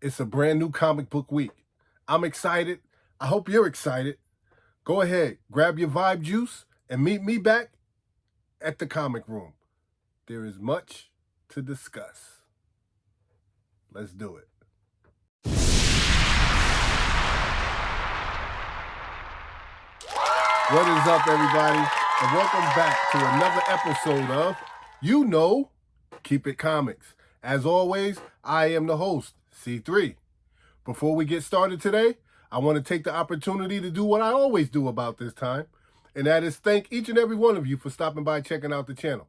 It's a brand new comic book week. I'm excited. I hope you're excited. Go ahead, grab your vibe juice and meet me back at the comic room. There is much to discuss. Let's do it. What is up, everybody? And welcome back to another episode of Keep It Comics. As always, I am the host, C3. Before we get started today, I want to take the opportunity to do what I always do about this time, and that is thank each and every one of you for stopping by checking out the channel.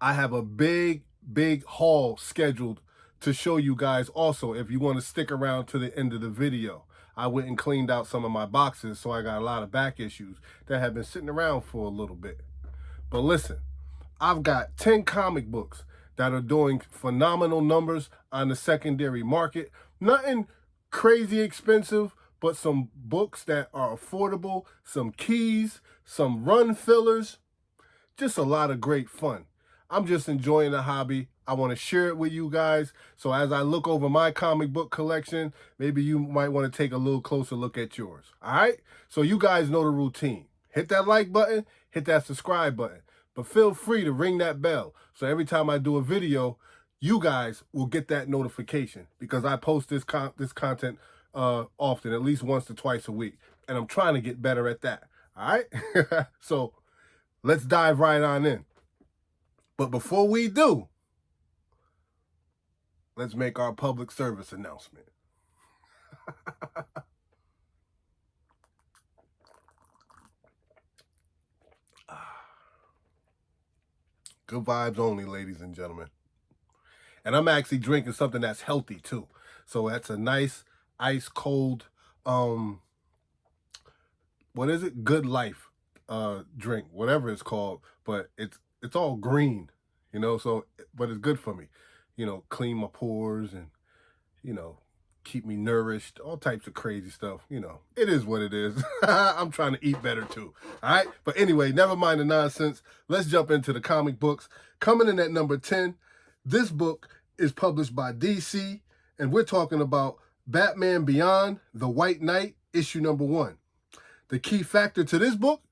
I have a big haul scheduled to show you guys also if you want to stick around to the end of the video. I went and cleaned out some of my boxes, so I got a lot of back issues that have been sitting around for a little bit. But listen, I've got 10 comic books that are doing phenomenal numbers on the secondary market. Nothing crazy expensive, but some books that are affordable, some keys, some run fillers, just a lot of great fun. I'm just enjoying the hobby. I want to share it with you guys. So as I look over my comic book collection, maybe you might want to take a little closer look at yours. All right? So you guys know the routine. Hit that like button, hit that subscribe button. But feel free to ring that bell. So every time I do a video, you guys will get that notification because I post this content often, at least once to twice a week. And I'm trying to get better at that. All right? So let's dive right on in. But before we do, let's make our public service announcement. Good vibes only, ladies and gentlemen. And I'm actually drinking something that's healthy too. So that's a nice ice cold, what is it? Good Life drink, whatever it's called. But it's all green, you know, so, but it's good for me. You know, clean my pores and, you know, keep me nourished, all types of crazy stuff. You know, it is what it is. I'm trying to eat better too. All right. But anyway, never mind the nonsense. Let's jump into the comic books. Coming in at number 10, this book is published by DC, and we're talking about Batman Beyond the White Knight, issue number 1. The key factor to this book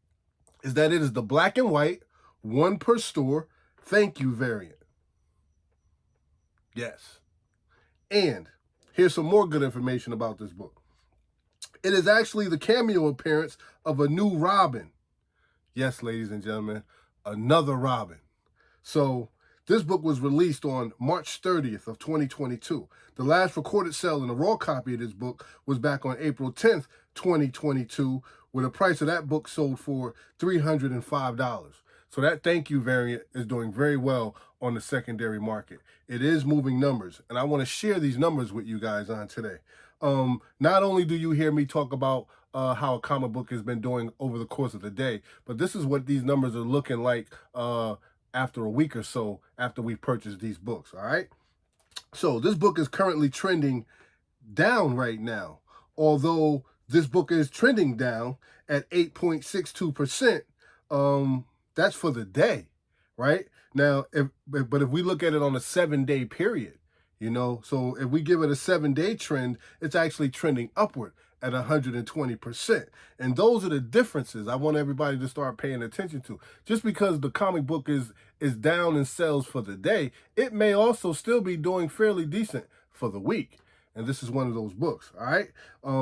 is that it is the black and white, 1 per store, thank you variant. Yes. And here's some more good information about this book. It is actually the cameo appearance of a new Robin. Yes, ladies and gentlemen, another Robin. So this book was released on March 30th of 2022. The last recorded sale in a raw copy of this book was back on April 10th, 2022, where the price of that book sold for $305. So that thank you variant is doing very well on the secondary market. It is moving numbers, and I want to share these numbers with you guys on today. Not only do you hear me talk about how a comic book has been doing over the course of the day, but this is what these numbers are looking like after a week or so after we purchased these books, all right? So this book is currently trending down right now, although this book is trending down at 8.62%. That's for the day, right? Now, but if we look at it on a 7-day period, you know, so if we give it a 7-day trend, it's actually trending upward at 120%. And those are the differences I want everybody to start paying attention to. Just because the comic book is down in sales for the day, it may also still be doing fairly decent for the week. And this is one of those books, all right?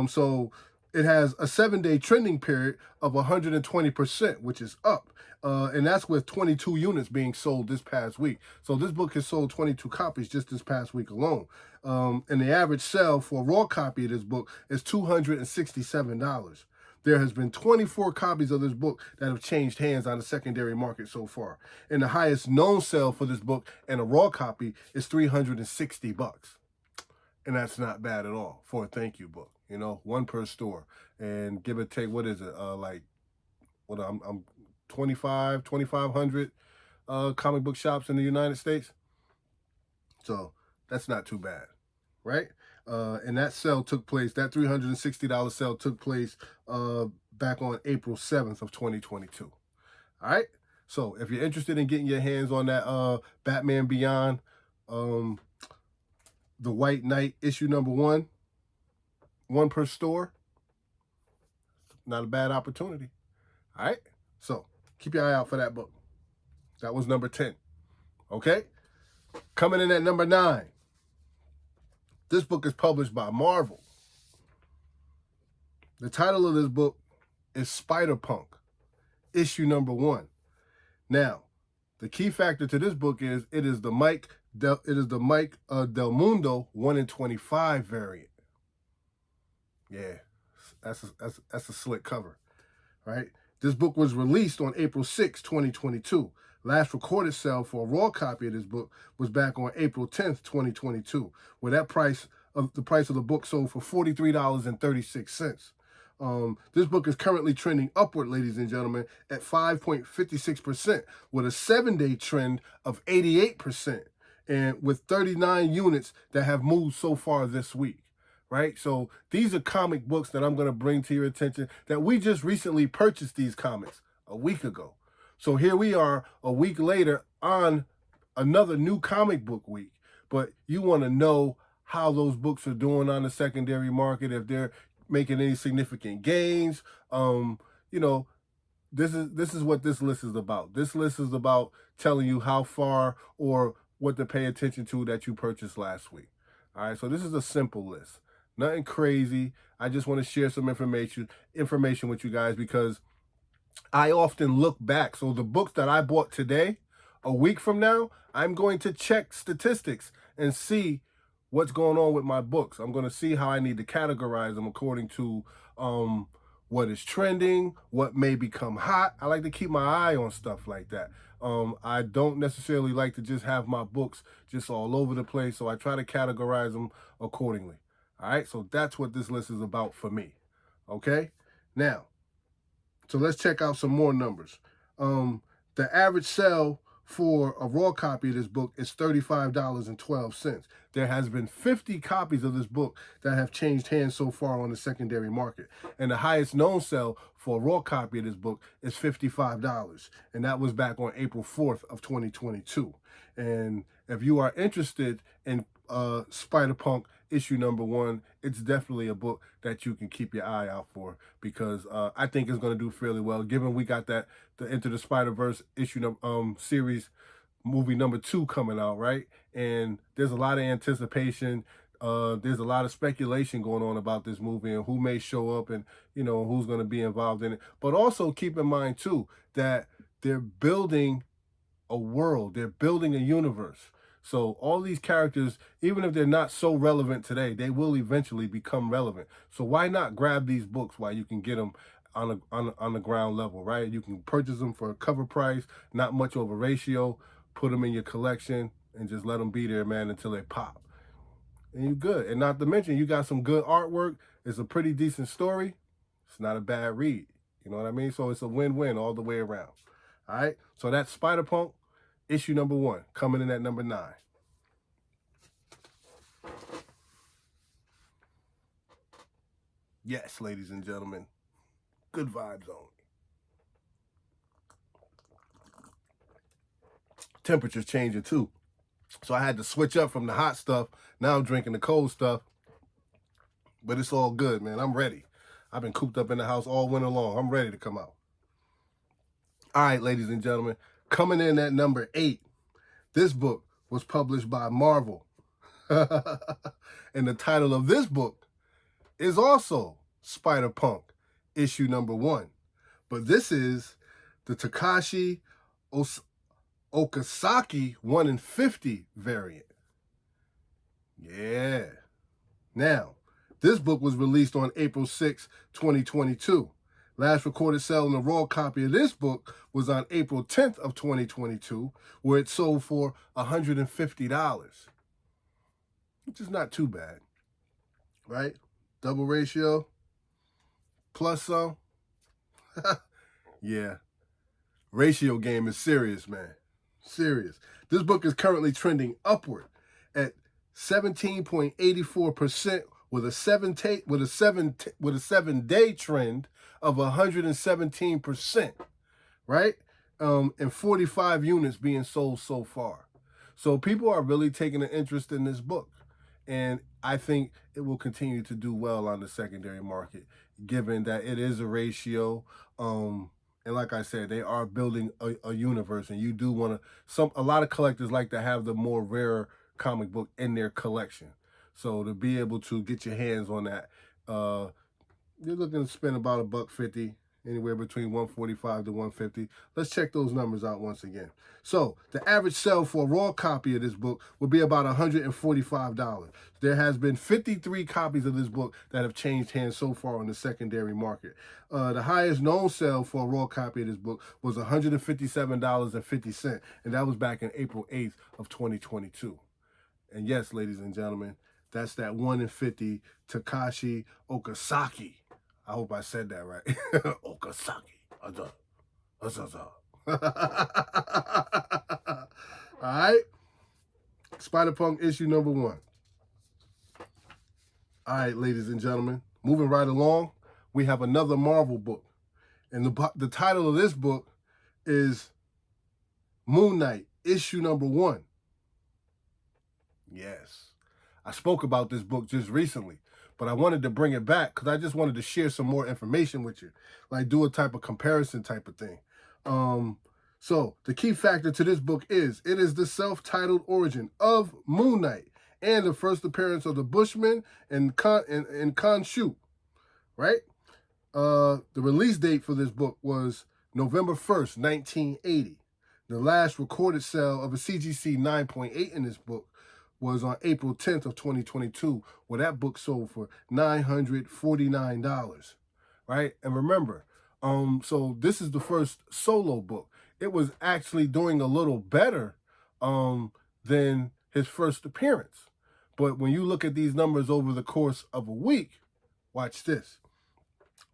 So it has a 7-day trending period of 120%, which is up. And that's with 22 units being sold this past week. So this book has sold 22 copies just this past week alone. And the average sale for a raw copy of this book is $267. There has been 24 copies of this book that have changed hands on the secondary market so far. And the highest known sale for this book and a raw copy is $360. And that's not bad at all for a thank you book. You know, 1 per store. And give or take, what is it? I'm 2,500 comic book shops in the United States. So that's not too bad, right? And that sale took place, that $360 sale took place back on April 7th of 2022. All right? So if you're interested in getting your hands on that Batman Beyond, The White Knight, issue number 1, one per store. Not a bad opportunity. All right? So keep your eye out for that book. That was number 10. Okay? Coming in at number 9. This book is published by Marvel. The title of this book is Spiderpunk, issue number 1. Now, the key factor to this book is it is the Mike Del Mundo 1 in 25 variant. Yeah, that's a slick cover, right? This book was released on April 6, 2022. Last recorded sale for a raw copy of this book was back on April 10th, 2022, where the price of the book sold for $43.36. This book is currently trending upward, ladies and gentlemen, at 5.56%, with a 7-day trend of 88%, and with 39 units that have moved so far this week. Right? So these are comic books that I'm going to bring to your attention that we just recently purchased these comics a week ago. So here we are a week later on another new comic book week. But you want to know how those books are doing on the secondary market, if they're making any significant gains. This is what this list is about. This list is about telling you how far or what to pay attention to that you purchased last week. All right, so this is a simple list. Nothing crazy. I just want to share some information with you guys because I often look back. So the books that I bought today, a week from now, I'm going to check statistics and see what's going on with my books. I'm going to see how I need to categorize them according to what is trending, what may become hot. I like to keep my eye on stuff like that. I don't necessarily like to just have my books just all over the place, so I try to categorize them accordingly. All right, so that's what this list is about for me. Okay, now, so let's check out some more numbers. The average sale for a raw copy of this book is $35.12. There has been 50 copies of this book that have changed hands so far on the secondary market. And the highest known sale for a raw copy of this book is $55. And that was back on April 4th of 2022. And if you are interested in Spiderpunk issue number 1, it's definitely a book that you can keep your eye out for because I think it's going to do fairly well, given we got the Into the Spider-Verse issue series movie number 2 coming out, right? And there's a lot of anticipation. There's a lot of speculation going on about this movie and who may show up and, who's going to be involved in it. But also keep in mind, too, that they're building a world. They're building a universe. So all these characters, even if they're not so relevant today, they will eventually become relevant. So why not grab these books while you can get them on the ground level, right? You can purchase them for a cover price, not much over ratio, put them in your collection, and just let them be there, man, until they pop. And you're good. And not to mention, you got some good artwork. It's a pretty decent story. It's not a bad read. You know what I mean? So it's a win-win all the way around. All right? So that's Spiderpunk, issue number 1, coming in at number 9. Yes, ladies and gentlemen, good vibes only. Temperature's changing too. So I had to switch up from the hot stuff. Now I'm drinking the cold stuff. But it's all good, man. I'm ready. I've been cooped up in the house all winter long. I'm ready to come out. All right, ladies and gentlemen, coming in at number 8. This book was published by Marvel. And the title of this book is also Spiderpunk, issue number 1. But this is the Takashi Okasaki 1 in 50 variant. Yeah. Now, this book was released on April 6, 2022. Last recorded sale in a raw copy of this book was on April 10th of 2022, where it sold for $150, which is not too bad, right? Double ratio, plus some. Yeah. Ratio game is serious, man. Serious. This book is currently trending upward at 17.84% with a 7-day trend of 117%, right? And 45 units being sold so far. So people are really taking an interest in this book. And I think it will continue to do well on the secondary market, given that it is a ratio. And like I said, they are building a universe, and you do want to. A lot of collectors like to have the more rare comic book in their collection. So to be able to get your hands on that, you're looking to spend about $1.50, anywhere between $145 to $150. Let's check those numbers out once again. So the average sale for a raw copy of this book would be about $145. There has been 53 copies of this book that have changed hands so far on the secondary market. The highest known sale for a raw copy of this book was $157.50, and that was back in April 8th of 2022. And yes, ladies and gentlemen, that's that 1 in 50 Takashi Okasaki. I hope I said that right. Okasaki. All right. Spiderpunk issue number 1. All right, ladies and gentlemen, moving right along, we have another Marvel book. And the title of this book is Moon Knight, issue number 1. Yes. I spoke about this book just recently, but I wanted to bring it back because I just wanted to share some more information with you, like do a type of comparison type of thing. So the key factor to this book is it is the self-titled origin of Moon Knight and the first appearance of the Bushman and Khonshu, right? The release date for this book was November 1st, 1980. The last recorded sale of a CGC 9.8 in this book was on April 10th of 2022, where that book sold for $949, right? And remember, so this is the first solo book. It was actually doing a little better than his first appearance. But when you look at these numbers over the course of a week, watch this.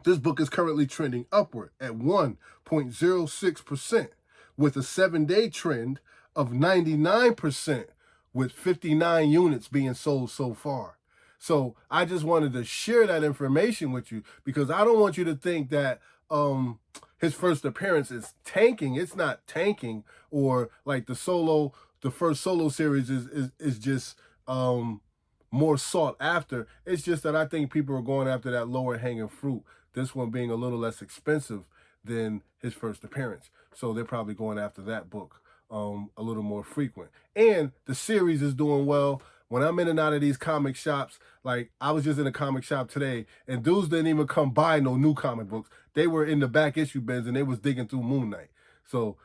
This book is currently trending upward at 1.06%, with a 7-day trend of 99%, with 59 units being sold so far. So I just wanted to share that information with you because I don't want you to think that his first appearance is tanking. It's not tanking, or like the first solo series is just more sought after. It's just that I think people are going after that lower hanging fruit. This one being a little less expensive than his first appearance. So they're probably going after that book a little more frequent. And the series is doing well. When I'm in and out of these comic shops, like I was just in a comic shop today, and dudes didn't even come buy no new comic books. They were in the back issue bins and they was digging through Moon Knight. So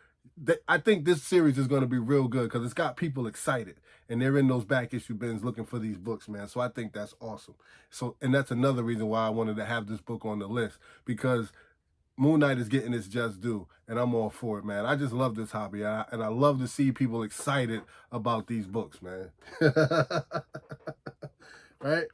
I think this series is going to be real good because it's got people excited and they're in those back issue bins looking for these books, man. So I think that's awesome. So, and that's another reason why I wanted to have this book on the list, because Moon Knight is getting its just due, and I'm all for it, man. I just love this hobby, and I love to see people excited about these books, man. Right?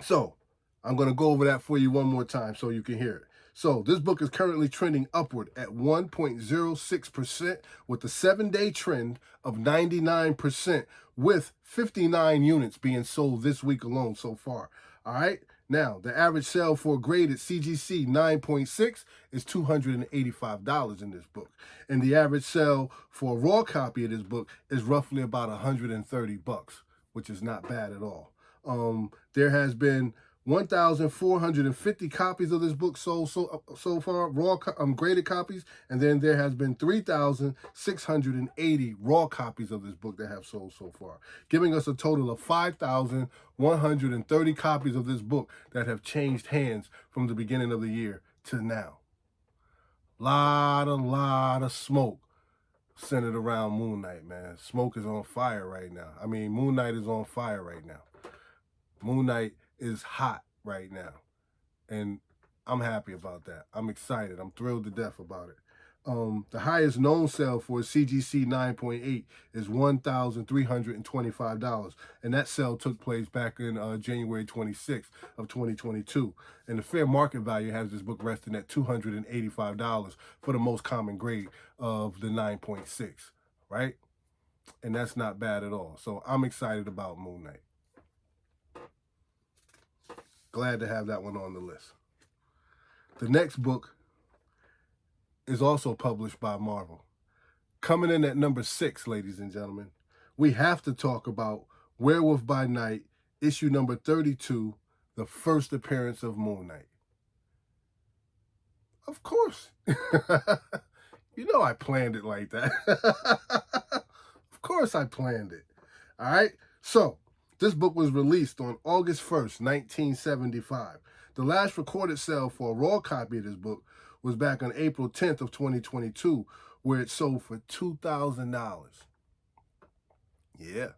So, I'm going to go over that for you one more time so you can hear it. So, this book is currently trending upward at 1.06%, with a 7-day trend of 99%, with 59 units being sold this week alone so far. All right? Now, the average sale for a graded CGC 9.6 is $285 in this book. And the average sale for a raw copy of this book is roughly about $130, which is not bad at all. There has been 1,450 copies of this book sold so far, raw graded copies, and then there has been 3,680 raw copies of this book that have sold so far, giving us a total of 5,130 copies of this book that have changed hands from the beginning of the year to now. Lot of smoke centered around Moon Knight, man. Smoke is on fire right now. I mean, Moon Knight is on fire right now. Moon Knight is hot right now, and I'm happy about that. I'm excited. I'm thrilled to death about it. The highest known sale for a CGC 9.8 is $1,325, and that sale took place back in January 26th of 2022. And the fair market value has this book resting at $285 for the most common grade of the 9.6, right? And that's not bad at all. So I'm excited about Moon Knight. Glad to have that one on the list. The next book is also published by Marvel. Coming in at number 6, ladies and gentlemen, we have to talk about Werewolf by Night, issue number 32, the first appearance of Moon Knight. Of course. You know I planned it like that. Of course I planned it. All right? So, this book was released on August 1st, 1975. The last recorded sale for a raw copy of this book was back on April 10th of 2022, where it sold for $2,000. Yeah.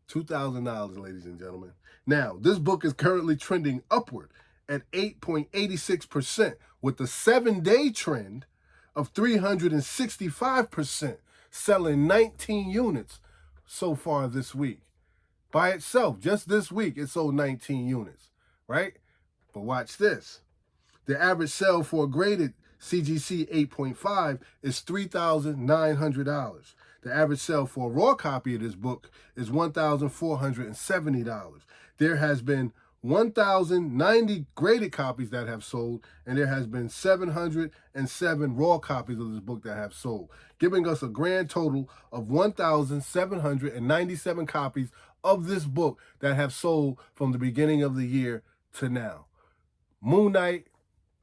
$2,000, ladies and gentlemen. Now, this book is currently trending upward at 8.86%, with the 7-day trend of 365%, selling 19 units so far this week. By itself, just this week, it sold 19 units, right? But watch this. The average sale for a graded CGC 8.5 is $3,900. The average sale for a raw copy of this book is $1,470. There has been 1,090 graded copies that have sold, and there has been 707 raw copies of this book that have sold, giving us a grand total of 1,797 copies of this book that have sold from the beginning of the year to now. Moon Knight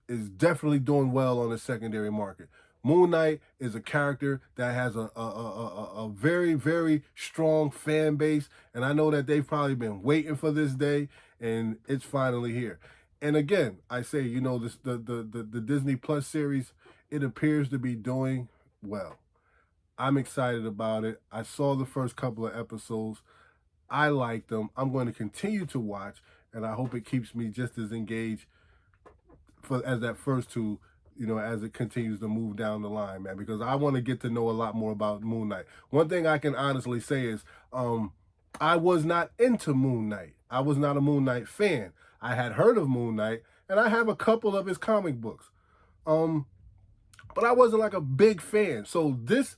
is definitely doing well on the secondary market. Moon Knight is a character that has a very, very strong fan base, and I know that they've probably been waiting for this day, and it's finally here. And again, I say, you know, the Disney Plus series, it appears to be doing well. I'm excited about it. I saw the first couple of episodes. I like them. I'm going to continue to watch, and I hope it keeps me just as engaged as that first two, you know, as it continues to move down the line, man, because I want to get to know a lot more about Moon Knight. One thing I can honestly say is I was not into Moon Knight. I was not a Moon Knight fan. I had heard of Moon Knight, and I have a couple of his comic books. But I wasn't like a big fan. So this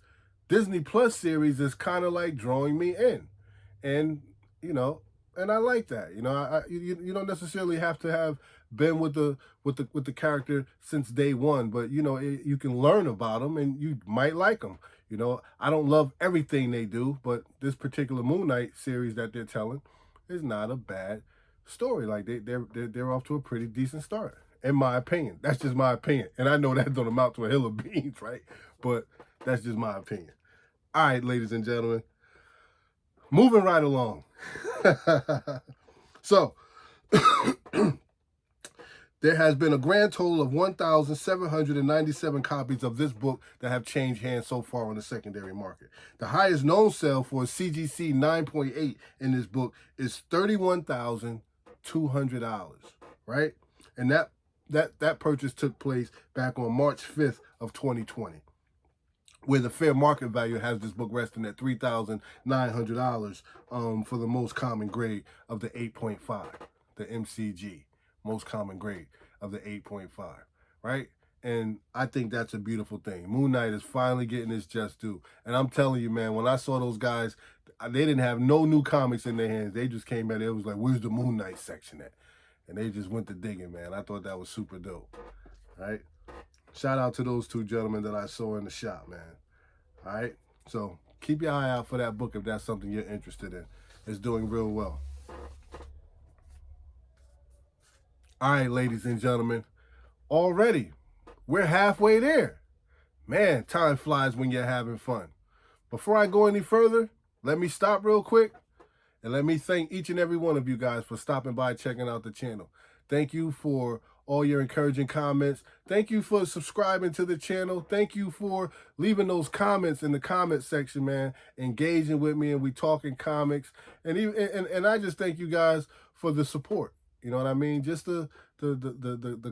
Disney Plus series is kind of like drawing me in. And, you know, and I like that. You know, you don't necessarily have to have been with the character since day one, but you know, you can learn about them and you might like them. You know, I don't love everything they do, but this particular Moon Knight series that they're telling is not a bad story. Like they're off to a pretty decent start, in my opinion. That's just my opinion, and I know that don't amount to a hill of beans, right? But that's just my opinion. All right, ladies and gentlemen, moving right along. So, there has been a grand total of 1,797 copies of this book that have changed hands so far on the secondary market. The highest known sale for a CGC 9.8 in this book is $31,200, right? And that purchase took place back on March 5th of 2020. Where the fair market value has this book resting at $3,900 for the most common grade of the 8.5, the MCG, most common grade of the 8.5, right? And I think that's a beautiful thing. Moon Knight is finally getting his just due. And I'm telling you, man, when I saw those guys, they didn't have no new comics in their hands. They just came at it. It was like, where's the Moon Knight section at? And they just went to digging, man. I thought that was super dope, right? Shout out to those two gentlemen that I saw in the shop, man. All right? So keep your eye out for that book if that's something you're interested in. It's doing real well. All right, ladies and gentlemen. Already, we're halfway there. Man, time flies when you're having fun. Before I go any further, let me stop real quick and let me thank each and every one of you guys for stopping by, checking out the channel. Thank you for all your encouraging comments. Thank you for subscribing to the channel. Thank you for leaving those comments in the comment section, man, engaging with me, and we talking comics. And I just thank you guys for the support. You know what I mean? Just the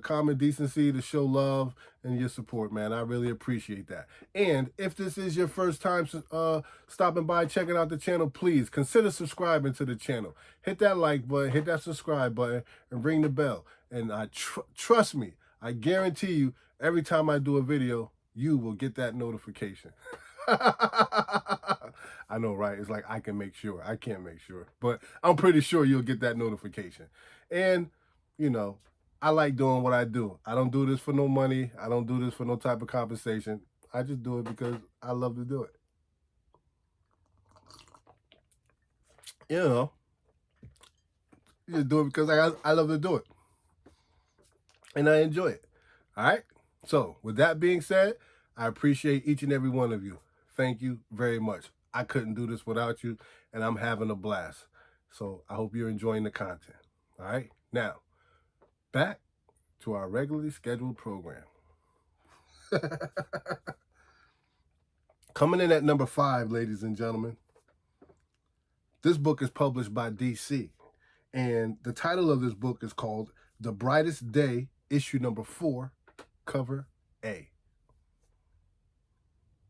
common decency to show love and your support, man. I really appreciate that. And if this is your first time stopping by, checking out the channel, please consider subscribing to the channel. Hit that like button, hit that subscribe button, and ring the bell. And trust me, I guarantee you, every time I do a video, you will get that notification. I know, right? It's like I can make sure. I can't make sure. But I'm pretty sure you'll get that notification. And, you know, I like doing what I do. I don't do this for no money. I don't do this for no type of compensation. I just do it because I love to do it. You know, just do it because I love to do it. And I enjoy it. All right? So, with that being said, I appreciate each and every one of you. Thank you very much. I couldn't do this without you, and I'm having a blast. So, I hope you're enjoying the content. All right? Now, back to our regularly scheduled program. Coming in at number 5, ladies and gentlemen, this book is published by DC. And the title of this book is called The Brightest Day, issue number 4, cover A.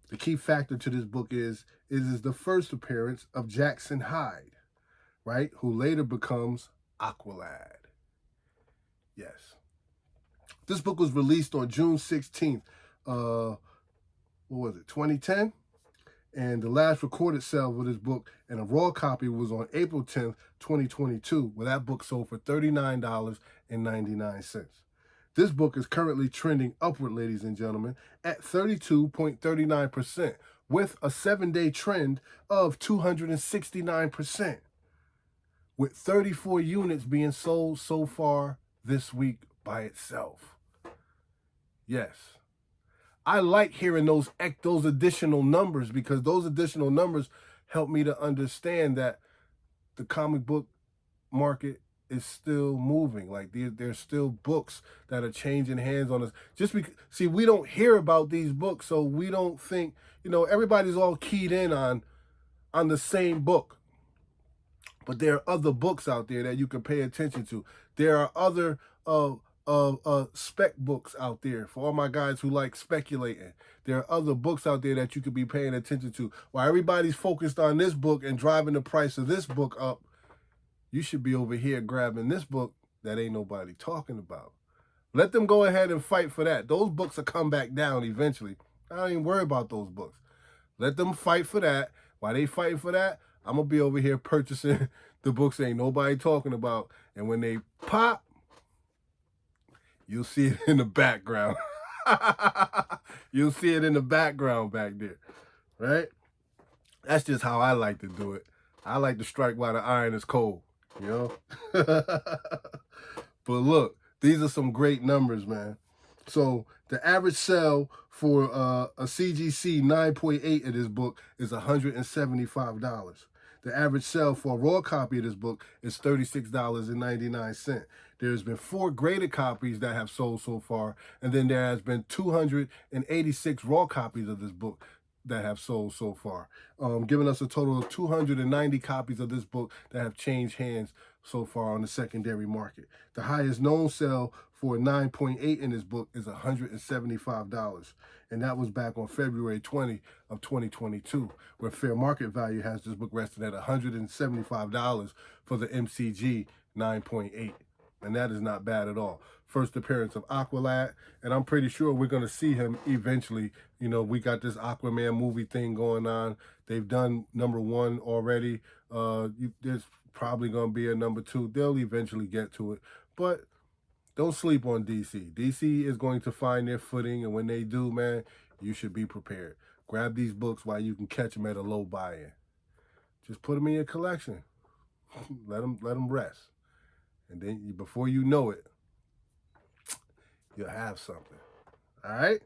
The key factor to this book is it is the first appearance of Jackson Hyde, right? Who later becomes Aqualad. Yes. This book was released on June 16th, 2010? And the last recorded sale of this book and a raw copy was on April 10th, 2022, where that book sold for $39.99. This book is currently trending upward, ladies and gentlemen, at 32.39%, with a 7-day trend of 269%, with 34 units being sold so far this week by itself. Yes. I like hearing those additional numbers because those additional numbers help me to understand that the comic book market is still moving. Like there's still books that are changing hands on us. Just because, see, we don't hear about these books, so we don't think, everybody's all keyed in on the same book. But there are other books out there that you can pay attention to. There are other spec books out there for all my guys who like speculating. There are other books out there that you could be paying attention to. While everybody's focused on this book and driving the price of this book up, you should be over here grabbing this book that ain't nobody talking about. Let them go ahead and fight for that. Those books will come back down eventually. I don't even worry about those books. Let them fight for that. While they fighting for that, I'm going to be over here purchasing the books ain't nobody talking about. And when they pop, you'll see it in the background. You'll see it in the background back there, right? That's just how I like to do it. I like to strike while the iron is cold, But look, these are some great numbers, man. So the average sell for a CGC 9.8 of this book is $175. The average sell for a raw copy of this book is $36.99. There's been 4 graded copies that have sold so far, and then there has been 286 raw copies of this book that have sold so far, giving us a total of 290 copies of this book that have changed hands so far on the secondary market. The highest known sell for a 9.8 in this book is $175. And that was back on February 20 of 2022, where fair market value has this book resting at $175 for the MCG 9.8. And that is not bad at all. First appearance of Aqualad, and I'm pretty sure we're going to see him eventually. We got this Aquaman movie thing going on. They've done number 1 already. There's probably going to be a number 2. They'll eventually get to it. But don't sleep on DC. DC is going to find their footing, and when they do, man, you should be prepared. Grab these books while you can catch them at a low buy-in. Just put them in your collection. Let them rest. And then before you know it, you'll have something. All right?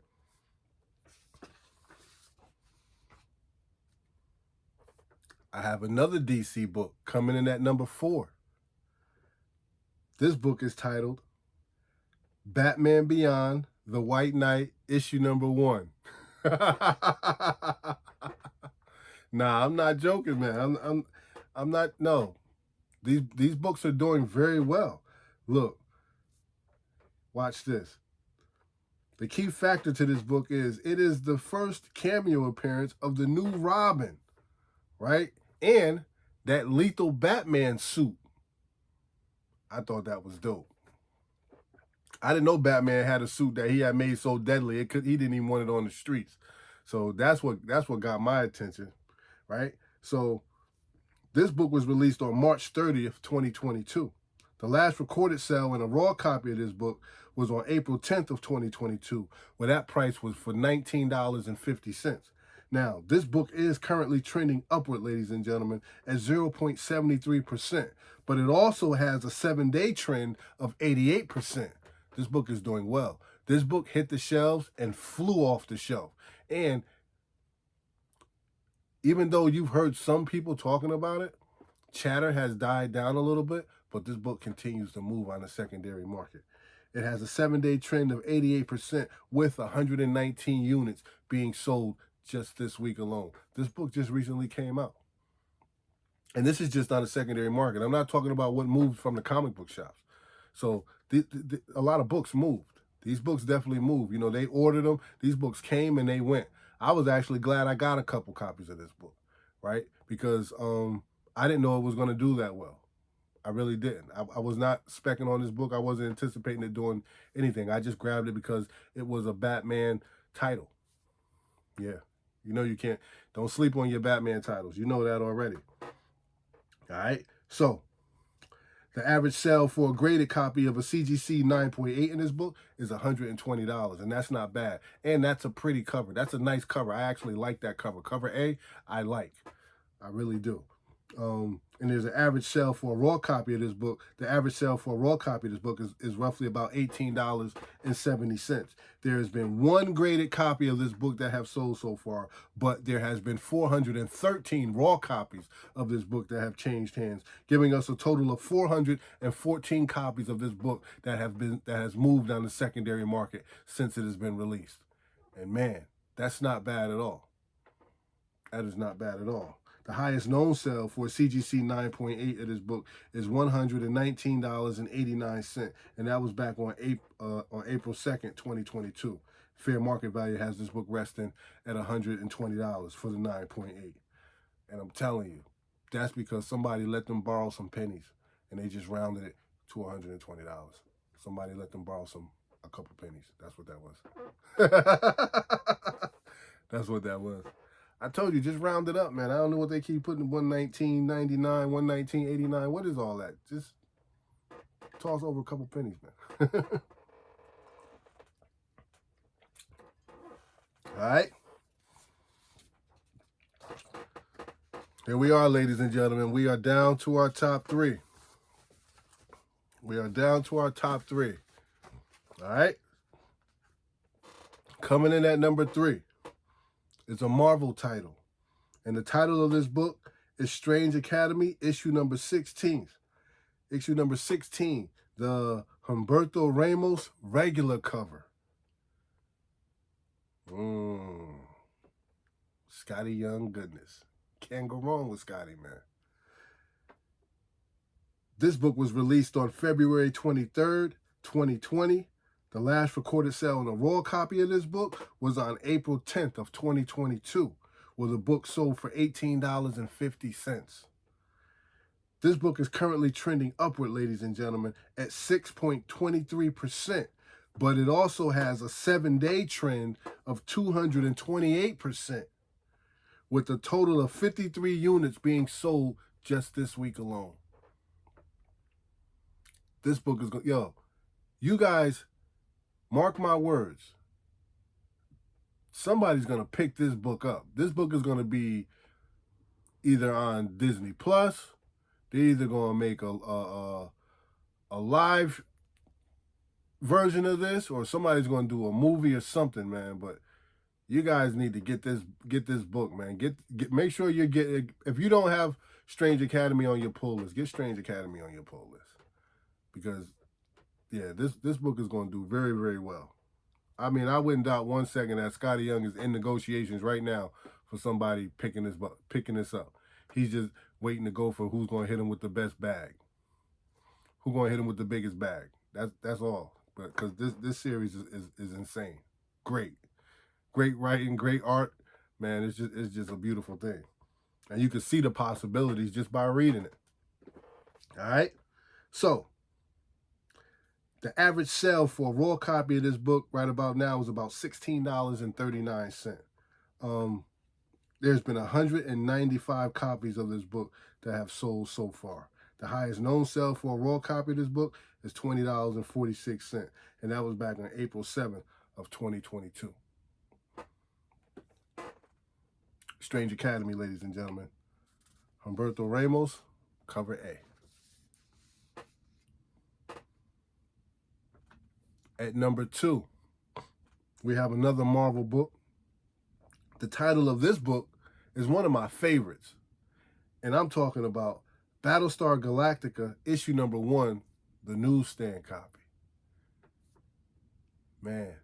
I have another DC book coming in at number 4. This book is titled Batman Beyond the White Knight, issue number 1. Nah, I'm not joking, man. I'm not. No, these books are doing very well. Look, watch this. The key factor to this book is it is the first cameo appearance of the new Robin, right? And that lethal Batman suit. I thought that was dope. I didn't know Batman had a suit that he had made so deadly he didn't even want it on the streets. So that's what got my attention, right? So this book was released on March 30th, 2022. The last recorded sale in a raw copy of this book was on April 10th of 2022, where that price was for $19.50. Now, this book is currently trending upward, ladies and gentlemen, at 0.73%, but it also has a 7-day trend of 88%. This book is doing well. This book hit the shelves and flew off the shelf. And even though you've heard some people talking about it, chatter has died down a little bit, but this book continues to move on the secondary market. It has a 7-day trend of 88% with 119 units being sold just this week alone. This book just recently came out. And this is just on the secondary market. I'm not talking about what moved from the comic book shops. So a lot of books moved. These books definitely moved. You know, they ordered them. These books came and they went. I was actually glad I got a couple copies of this book, right? Because I didn't know it was going to do that well. I really didn't. I was not specking on this book. I wasn't anticipating it doing anything. I just grabbed it because it was a Batman title. Yeah. You know you can't. Don't sleep on your Batman titles. You know that already. All right. So the average sale for a graded copy of a CGC 9.8 in this book is $120, and that's not bad. And that's a pretty cover. That's a nice cover. I actually like that cover. Cover A, I like. I really do. And there's an average sale for a raw copy of this book. The average sale for a raw copy of this book is roughly about $18.70. There has been one graded copy of this book that have sold so far, but there has been 413 raw copies of this book that have changed hands, giving us a total of 414 copies of this book that has moved on the secondary market since it has been released. And man, that's not bad at all. That is not bad at all. The highest known sale for CGC 9.8 of this book is $119.89, and that was back on April 2nd, 2022. Fair market value has this book resting at $120 for the 9.8. And I'm telling you, that's because somebody let them borrow some pennies, and they just rounded it to $120. Somebody let them borrow a couple pennies. That's what that was. That's what that was. I told you, just round it up, man. I don't know what they keep putting, 119.99, 119.89. What is all that? Just toss over a couple pennies, man. All right. Here we are, ladies and gentlemen. We are down to our top three. We are down to our top three. All right. Coming in at number 3. It's a Marvel title. And the title of this book is Strange Academy, issue number 16. Issue number 16, the Humberto Ramos regular cover. Scotty Young goodness. Can't go wrong with Scotty, man. This book was released on February 23rd, 2020. The last recorded sale on a raw copy of this book was on April 10th of 2022, where the book sold for $18.50. This book is currently trending upward, ladies and gentlemen, at 6.23%, but it also has a 7-day trend of 228%, with a total of 53 units being sold just this week alone. This book is going, you guys, mark my words. Somebody's going to pick this book up. This book is going to be either on Disney Plus. They're either going to make a live version of this, or somebody's going to do a movie or something, man. But you guys need to get this book, man. Make sure you get it. If you don't have Strange Academy on your pull list, get Strange Academy on your pull list. Because yeah, this book is going to do very, very well. I mean, I wouldn't doubt one second that Scotty Young is in negotiations right now for somebody picking this up. He's just waiting to go for who's going to hit him with the best bag. Who's going to hit him with the biggest bag. That's all. But because this series is insane. Great writing, great art. Man, it's just a beautiful thing. And you can see the possibilities just by reading it. All right? So, the average sale for a raw copy of this book right about now is about $16.39. There's been 195 copies of this book that have sold so far. The highest known sale for a raw copy of this book is $20.46, and that was back on April 7th of 2022. Strange Academy, ladies and gentlemen. Humberto Ramos, cover A. At number 2, we have another Marvel book. The title of this book is one of my favorites. And I'm talking about Battlestar Galactica, issue number 1, the newsstand copy. Man,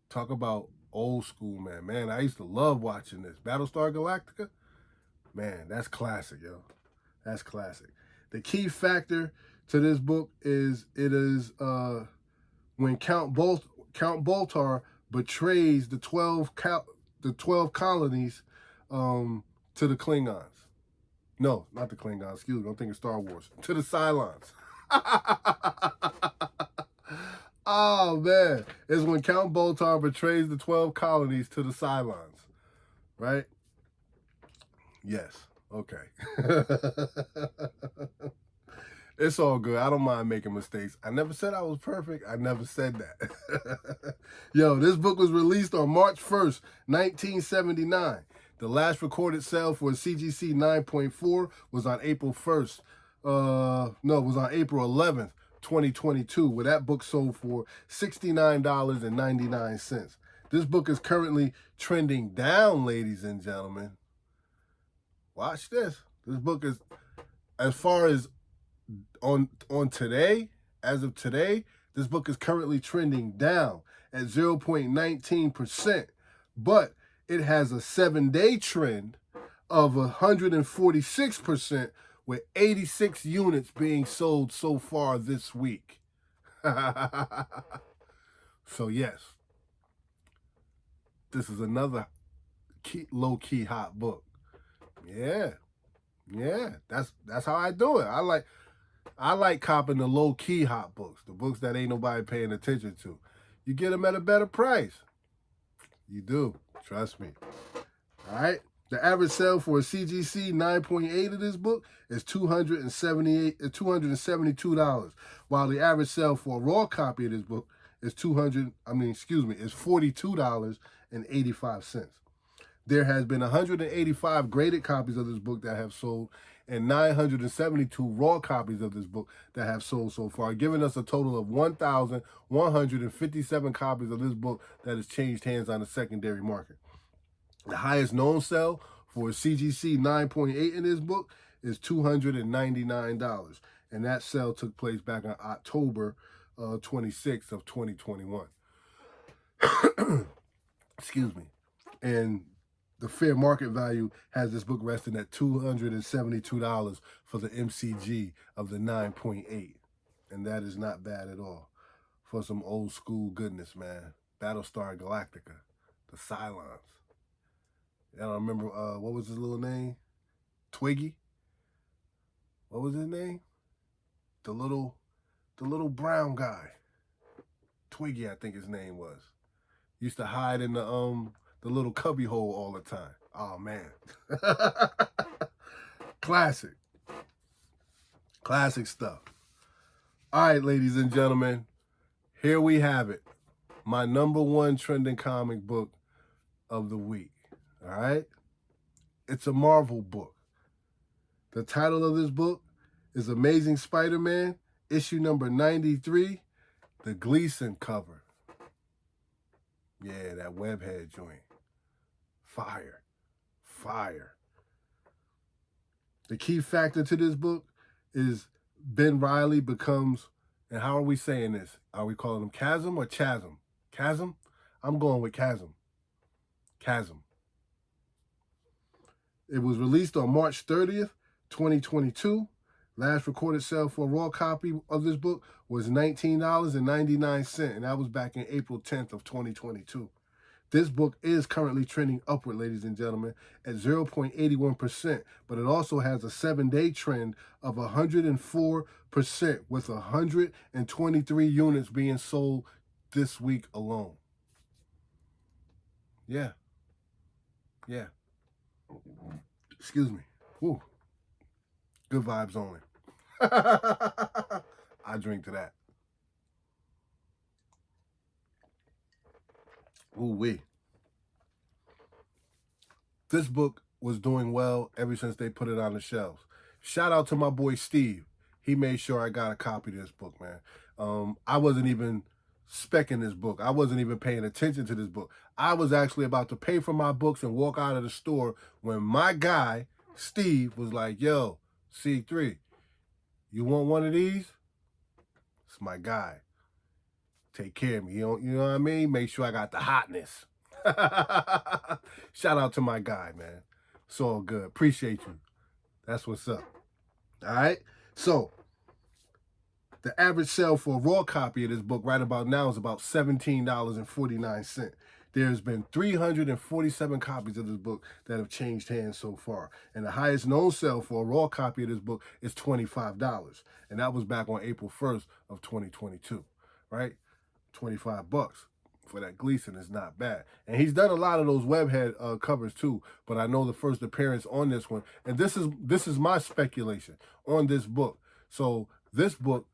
talk about old school, man. Man, I used to love watching this. Battlestar Galactica, man, that's classic, yo. That's classic. The key factor to this book is when Count Baltar betrays the 12 colonies to the Klingons. No, not the Klingons. Excuse me. I'm thinking Star Wars. To the Cylons. Oh, man. It's when Count Baltar betrays the 12 colonies to the Cylons. Right? Yes. Okay. It's all good. I don't mind making mistakes. I never said I was perfect. I never said that. Yo, this book was released on March 1st, 1979. The last recorded sale for CGC 9.4 was on April 1st. It was on April 11th, 2022, where that book sold for $69.99. This book is currently trending down, ladies and gentlemen. Watch this. This book is, as far as on today, as of today, this book is currently trending down at 0.19%, but it has a 7-day trend of 146%, with 86 units being sold so far this week. So yes, this is another low-key hot book. Yeah, that's how I do it. I like copping the low-key hot books, the books that ain't nobody paying attention to. You get them at a better price. You do. Trust me. All right? The average sale for a CGC 9.8 of this book is $272, while the average sale for a raw copy of this book is $42.85. There has been 185 graded copies of this book that have sold, and 972 raw copies of this book that have sold so far, giving us a total of 1,157 copies of this book that has changed hands on the secondary market. The highest known sell for a CGC 9.8 in this book is $299, and that sale took place back on October 26th of 2021. Excuse me. And the fair market value has this book resting at $272 for the MCG of the 9.8. And that is not bad at all for some old school goodness, man. Battlestar Galactica, the Cylons. I don't remember, what was his little name? Twiggy? What was his name? The little brown guy. Twiggy, I think his name was. Used to hide in the little cubby hole all the time. Oh, man. Classic. Classic stuff. All right, ladies and gentlemen. Here we have it. My number 1 trending comic book of the week. All right? It's a Marvel book. The title of this book is Amazing Spider-Man, issue number 93, the Gleason cover. Yeah, that webhead joint. Fire. The key factor to this book is Ben Reilly becomes, and how are we saying this? Are we calling him Chasm or Chasm? Chasm? I'm going with Chasm. Chasm. It was released on March 30th, 2022. Last recorded sale for a raw copy of this book was $19.99, and that was back in April 10th of 2022. This book is currently trending upward, ladies and gentlemen, at 0.81%, but it also has a 7-day trend of 104%, with 123 units being sold this week alone. Yeah. Excuse me. Woo. Good vibes only. I drink to that. Ooh-wee. This book was doing well ever since they put it on the shelves. Shout out to my boy Steve. He made sure I got a copy of this book, man. I wasn't even specking this book. I wasn't even paying attention to this book. I was actually about to pay for my books and walk out of the store when my guy, Steve, was like, yo, C3, you want one of these? It's my guy. Take care of me. You know what I mean? Make sure I got the hotness. Shout out to my guy, man. It's all good. Appreciate you. That's what's up. All right? So, the average sale for a raw copy of this book right about now is about $17.49. There's been 347 copies of this book that have changed hands so far. And the highest known sale for a raw copy of this book is $25. And that was back on April 1st of 2022, right? 25 bucks for that Gleason is not bad. And he's done a lot of those webhead covers too, but I know the first appearance on this one, and this is my speculation on this book. So this book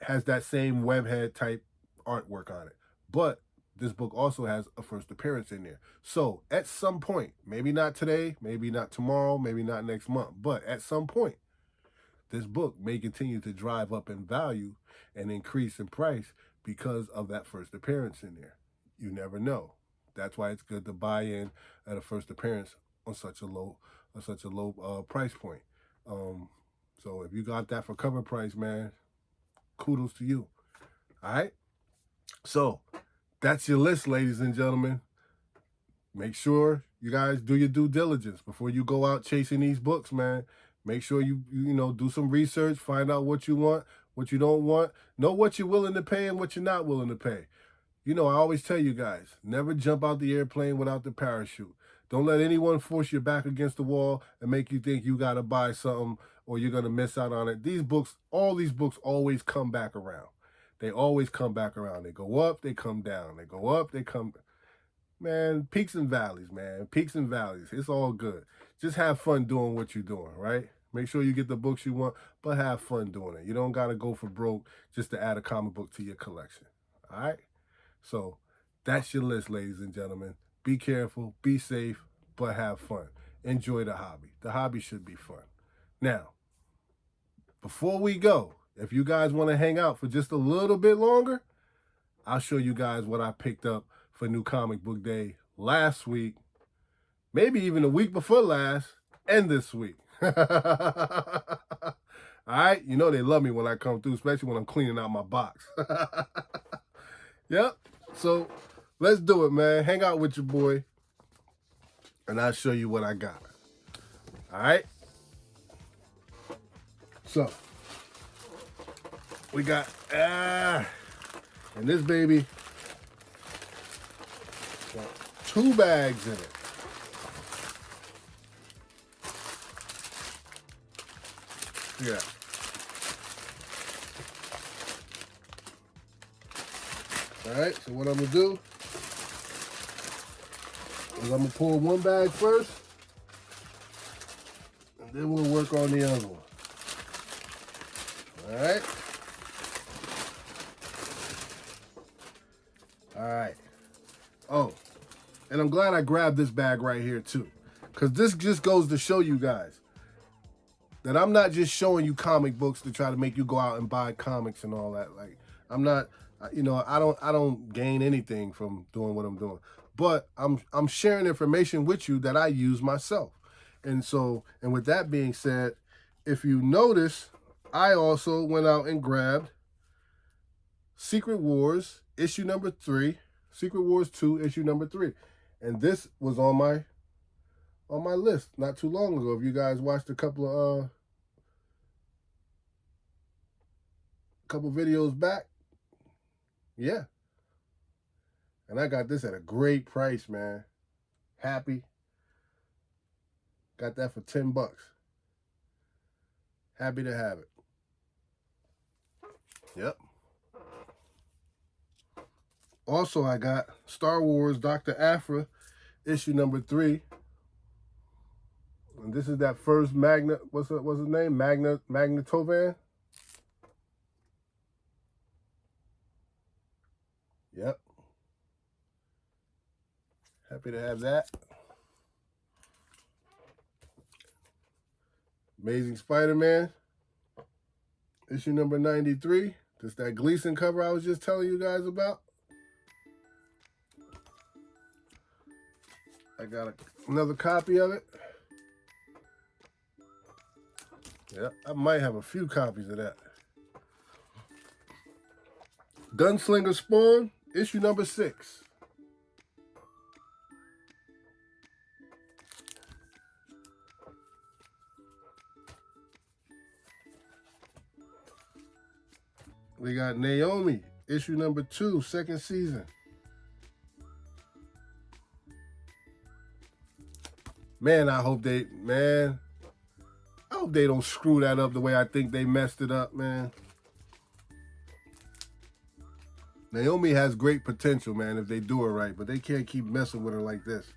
has that same webhead type artwork on it, but this book also has a first appearance in there. So at some point, maybe not today, maybe not tomorrow, maybe not next month, but at some point, this book may continue to drive up in value and increase in price because of that first appearance in there. You never know. That's why it's good to buy in at a first appearance on such a low price point. So if you got that for cover price, man, kudos to you. All right? So that's your list, ladies and gentlemen. Make sure you guys do your due diligence before you go out chasing these books, man. Make sure you do some research, find out what you want, what you don't want, know what you're willing to pay and what you're not willing to pay. I always tell you guys, never jump out the airplane without the parachute. Don't let anyone force your back against the wall and make you think you got to buy something or you're going to miss out on it. All these books always come back around. They always come back around. They go up, they come down. They go up, they come down. Man, peaks and valleys, man. Peaks and valleys. It's all good. Just have fun doing what you're doing, right? Make sure you get the books you want, but have fun doing it. You don't got to go for broke just to add a comic book to your collection. All right? So that's your list, ladies and gentlemen. Be careful, be safe, but have fun. Enjoy the hobby. The hobby should be fun. Now, before we go, if you guys want to hang out for just a little bit longer, I'll show you guys what I picked up for New Comic Book Day last week, maybe even the week before last, and this week. All right? They love me when I come through, especially when I'm cleaning out my box. Yep. So let's do it, man. Hang out with your boy, and I'll show you what I got. All right? So we got, and this baby got 2 bags in it. Yeah. All right, so what I'm going to do is I'm going to pull one bag first, and then we'll work on the other one. All right? All right. Oh, and I'm glad I grabbed this bag right here, too, because this just goes to show you guys that I'm not just showing you comic books to try to make you go out and buy comics and all that. Like, I'm not, I don't gain anything from doing what I'm doing, but I'm sharing information with you that I use myself. And so, and with that being said, if you notice, I also went out and grabbed Secret Wars issue number 3, Secret Wars 2 issue number 3, and this was on my list not too long ago. If you guys watched a couple videos back, yeah. And I got this at a great price, man. Happy. Got that for $10. Happy to have it. Yep. Also, I got Star Wars Dr. Aphra issue number 3. And this is that first what's his name? Magnetovan? Yep. Happy to have that. Amazing Spider-Man issue number 93. This that Gleason cover I was just telling you guys about. I got another copy of it. Yeah, I might have a few copies of that. Gunslinger Spawn, issue number 6. We got Naomi, issue number 2, second season. Man, I hope they don't screw that up the way I think they messed it up, man. Naomi has great potential, man, if they do her right, but they can't keep messing with her like this.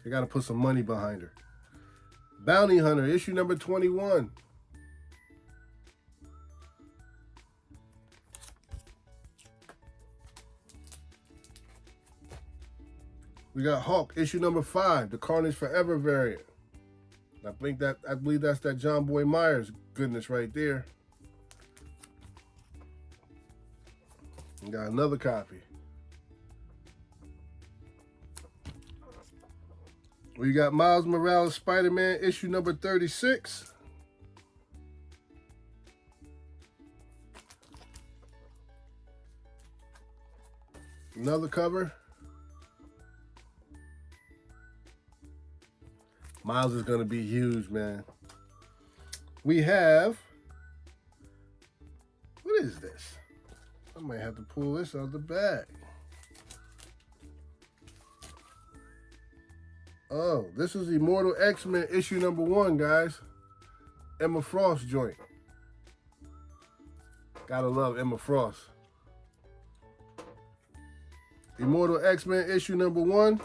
They got to put some money behind her. Bounty Hunter, issue number 21. We got Hawk, issue number 5, the Carnage Forever variant. I believe that's that John Boy Myers goodness right there. We got another copy. We got Miles Morales Spider-Man, issue number 36. Another cover. Miles is going to be huge, man. We have, what is this? I might have to pull this out of the bag. Oh, this is Immortal X-Men issue number 1, guys. Emma Frost joint. Gotta love Emma Frost. Immortal X-Men issue number 1.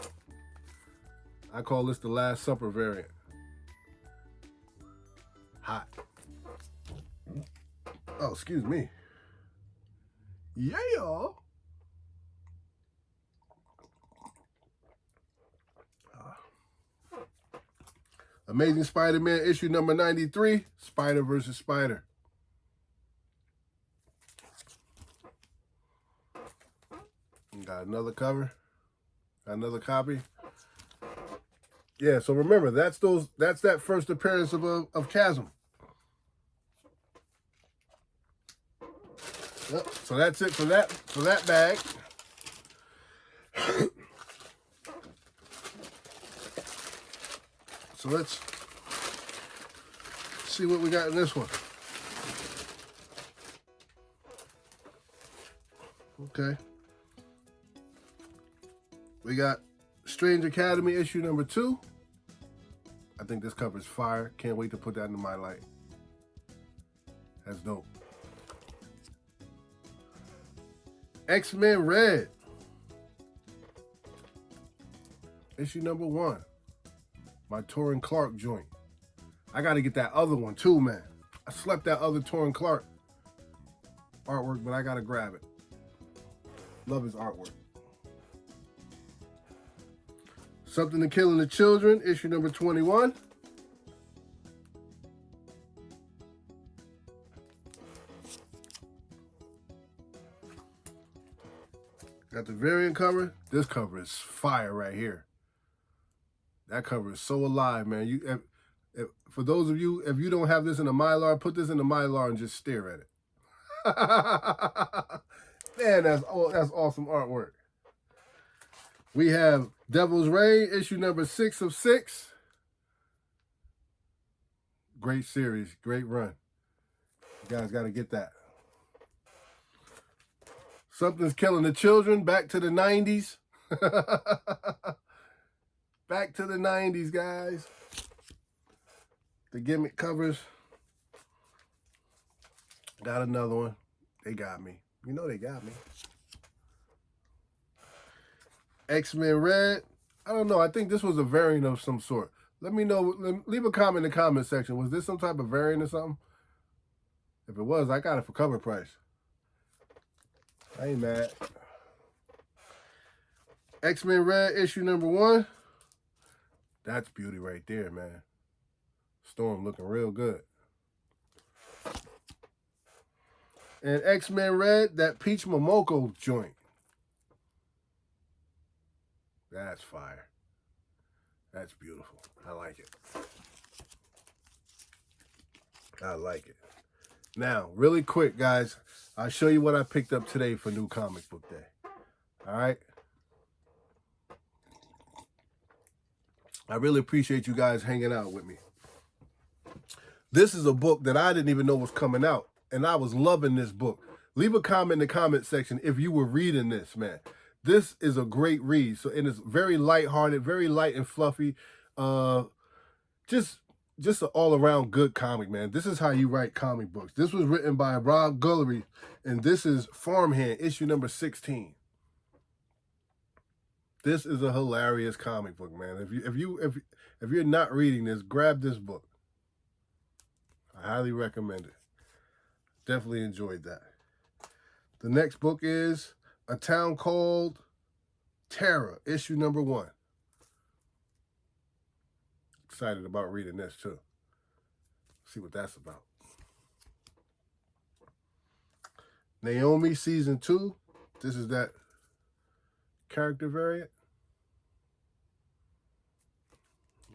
I call this the Last Supper variant. Hot. Oh, excuse me. Yeah. Amazing Spider-Man issue number 93, Spider versus Spider. Got another cover. Got another copy. Yeah, so remember, that's that first appearance of Chasm. Yep, so that's it for that bag. So let's see what we got in this one. Okay. We got Strange Academy issue number 2. I think this cover is fire. Can't wait to put that into my light. That's dope. X-Men Red. Issue number 1. My Torrin Clark joint. I got to get that other one too, man. I slept that other Torrin Clark artwork, but I got to grab it. Love his artwork. Something to Killing the Children, issue number 21. Got the variant cover. This cover is fire right here. That cover is so alive, man. For those of you, if you don't have this in a Mylar, put this in a Mylar and just stare at it. Man, that's awesome artwork. We have Devil's Reign, issue number 6 of 6. Great series, great run. You guys got to get that. Something's Killing the Children, back to the 90s. Back to the 90s, guys. The gimmick covers. Got another one. They got me. You know they got me. X-Men Red. I don't know. I think this was a variant of some sort. Let me know. Leave a comment in the comment section. Was this some type of variant or something? If it was, I got it for cover price. I ain't mad. X-Men Red, issue number 1. That's beauty right there, man. Storm looking real good. And X-Men Red, that Peach Momoko joint. That's fire. That's beautiful. I like it. I like it. Now, really quick, guys, I'll show you what I picked up today for New Comic Book Day. All right? I really appreciate you guys hanging out with me. This is a book that I didn't even know was coming out, and I was loving this book. Leave a comment in the comment section if you were reading this, man. This is a great read. And it's very lighthearted, very light and fluffy. Just an all-around good comic, man. This is how you write comic books. This was written by Rob Guillory, and this is Farmhand, issue number 16. This is a hilarious comic book, man. If you're not reading this, grab this book. I highly recommend it. Definitely enjoyed that. The next book is A Town Called Terror, issue number 1. Excited about reading this too. See what that's about. Naomi season 2. This is that character variant.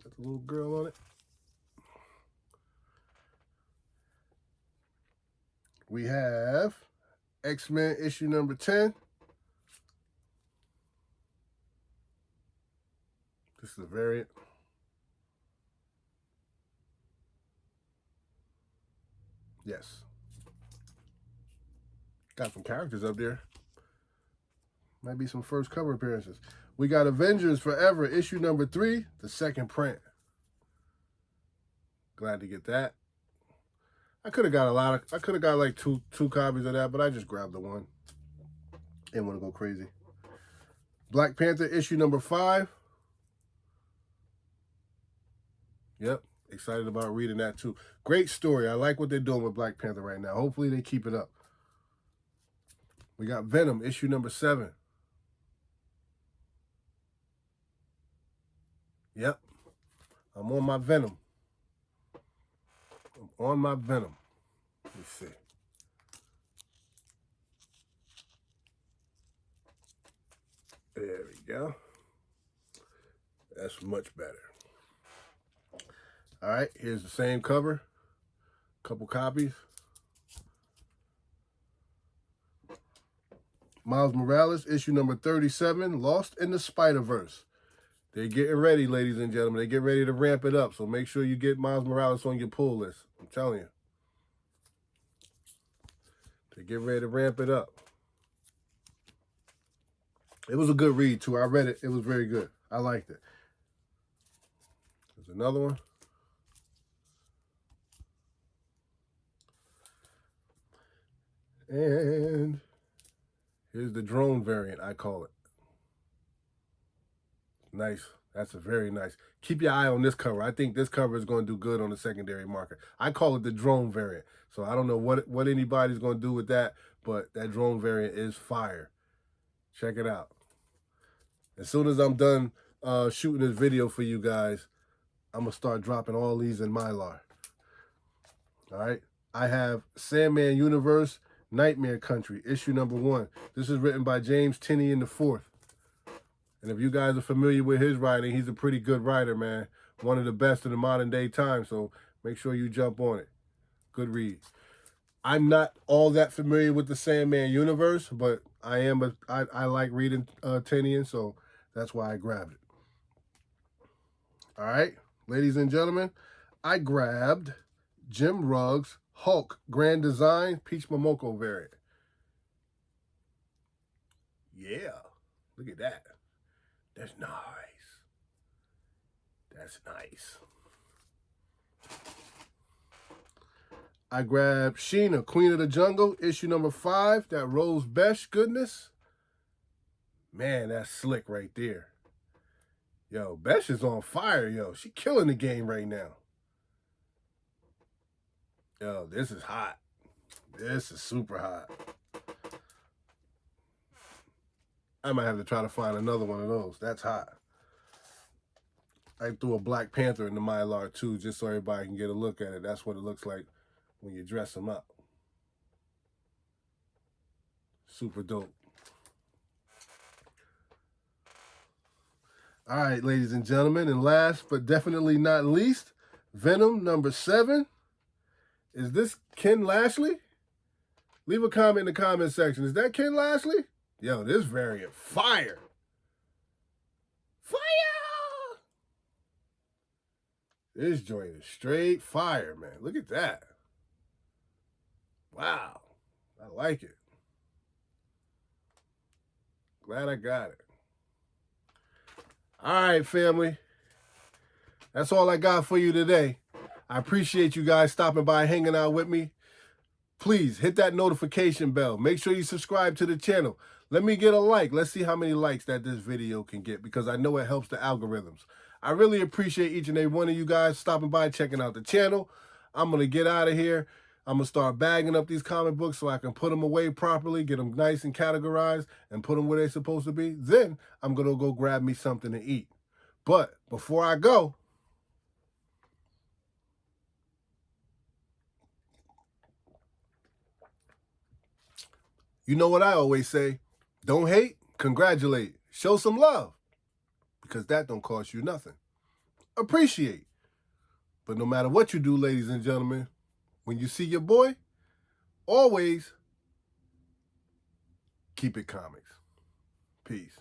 Got the little girl on it. We have X-Men issue number 10. This is a variant. Yes. Got some characters up there. Might be some first cover appearances. We got Avengers Forever, issue number 3, the second print. Glad to get that. I could have got like two copies of that, but I just grabbed the one. Didn't want to go crazy. Black Panther, issue number 5. Yep. Excited about reading that too. Great story. I like what they're doing with Black Panther right now. Hopefully they keep it up. We got Venom, issue number 7. Yep. I'm on my Venom. I'm on my Venom. Let me see. There we go. That's much better. All right, here's the same cover. Couple copies. Miles Morales, issue number 37, Lost in the Spider-Verse. They're getting ready, ladies and gentlemen. They get ready to ramp it up, so make sure you get Miles Morales on your pull list. I'm telling you. They get ready to ramp it up. It was a good read, too. I read it. It was very good. I liked it. There's another one. And here's the drone variant, I call it. Nice. That's a very nice. Keep your eye on this cover. I think this cover is going to do good on the secondary market. I call it the drone variant. So I don't know what anybody's going to do with that, but that drone variant is fire. Check it out. As soon as I'm done shooting this video for you guys, I'm going to start dropping all these in Mylar. All right. I have Sandman Universe, Nightmare Country, issue number 1. This is written by James Tynion IV. And if you guys are familiar with his writing, he's a pretty good writer, man. One of the best in the modern day time, so make sure you jump on it. Good read. I'm not all that familiar with the Sandman universe, but I like reading Tynion, so that's why I grabbed it. All right, ladies and gentlemen, I grabbed Jim Ruggs Hulk Grand Design Peach Momoko variant. Yeah, look at that. That's nice. That's nice. I grabbed Sheena, Queen of the Jungle, issue number 5. That Rose Besh goodness. Man, that's slick right there. Yo, Besh is on fire, yo. She killing the game right now. Yo, this is hot. This is super hot. I might have to try to find another one of those. That's hot. I threw a Black Panther in the Mylar too, just so everybody can get a look at it. That's what it looks like when you dress them up. Super dope. All right, ladies and gentlemen, and last but definitely not least, Venom number 7. Is this Ken Lashley? Leave a comment in the comment section. Is that Ken Lashley? Yo, this variant, fire. Fire! This joint is straight fire, man. Look at that. Wow. I like it. Glad I got it. All right, family. That's all I got for you today. I appreciate you guys stopping by, hanging out with me. Please hit that notification bell. Make sure you subscribe to the channel. Let me get a like. Let's see how many likes that this video can get, because I know it helps the algorithms. I really appreciate each and every one of you guys stopping by, checking out the channel. I'm going to get out of here. I'm going to start bagging up these comic books so I can put them away properly, get them nice and categorized, and put them where they're supposed to be. Then I'm going to go grab me something to eat. But before I go, you know what I always say, don't hate, congratulate, show some love, because that don't cost you nothing. Appreciate. But no matter what you do, ladies and gentlemen, when you see your boy, always keep it comics. Peace.